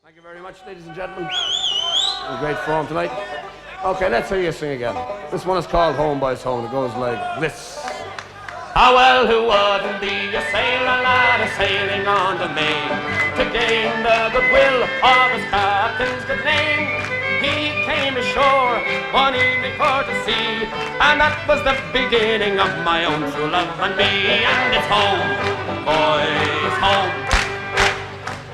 Thank you very much, ladies and gentlemen. A great form tonight. Okay, let's hear you sing again. This one is called Home Boys Home. It goes like this. Ah, well, who wouldn't be a sailor lad a-sailing on the main to gain the goodwill of his captain's good name? He came ashore one evening for to see, and that was the beginning of my own true love and me. And it's home, boys, home.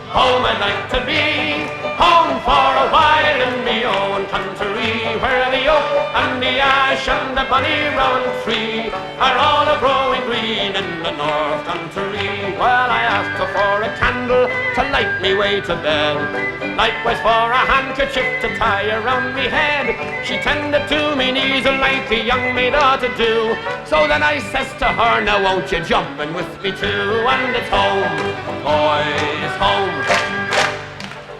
Home I'd like to be, home for a while in me own country, where the oak and the ash and the bonny rowan tree are all a-growing green in the north country. Well, I asked her for a candle to light me way to bed, likewise for a handkerchief to tie around me head. She tended to me knees like a young maid ought to do. So then I says to her, now won't you jump in with me too? And it's home, boys, home.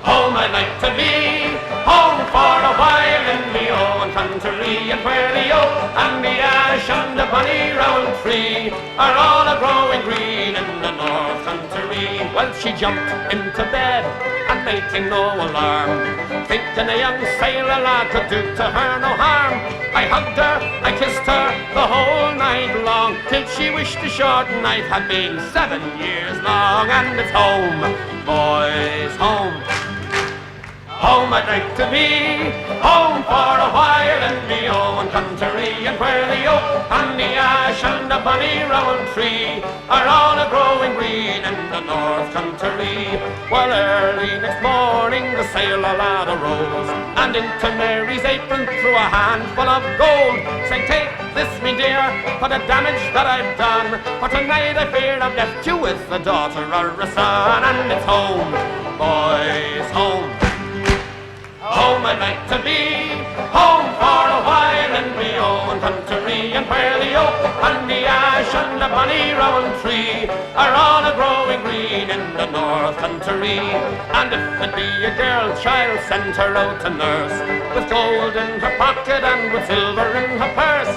Home I'd like to be, home for a while in me own country, and where the oak and the ash and the bonny rowan tree are all a-growing green in the north country. Well, she jumped into bed and making no alarm, thinking a young sailor lad could do to her no harm. I hugged her, I kissed her the whole night long, till she wished the short night had been 7 years long. And it's home, boys, home. Home I'd like to be, home for a while in me own country, and where the oak and the ash and the bonny rowan tree are all a-growing green in the north country. Well, early next morning the sailor lad arose, and into Mary's apron threw a handful of gold, saying, take this, me dear, for the damage that I've done, for tonight I fear I've left you with a daughter or a son. And it's home, boys, home. Home I'd like to be, home for a while in me own country, and where the oak and the ash and the bonny rowan tree are all a-growing green in the north country. And if it be a girl child, send her out to nurse, with gold in her pocket and with silver in her purse.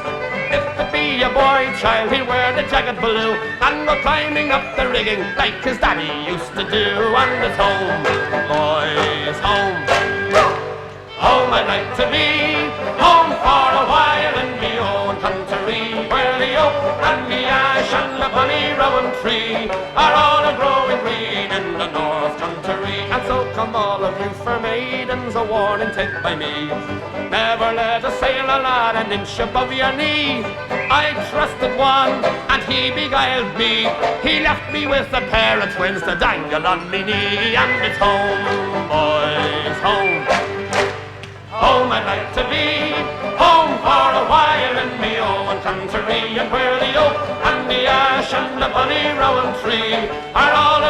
If it be a boy child, he'll wear the jacket blue and go climbing up the rigging like his daddy used to do. And it's home, boys, home. Home I'd like to be, home for a while in me own country, where the oak and the ash and the bonny rowan tree are all a-growing green in the north country. And so come all of you fair maidens, a warning take by me, never let a sailor lad an inch above your knee. I trusted one and he beguiled me, he left me with a pair of twins to dangle on me knee. And it's home, boys, home. Home I'd like to be, home for a while in me own country, and where the oak and the ash and the bonny rowan tree are all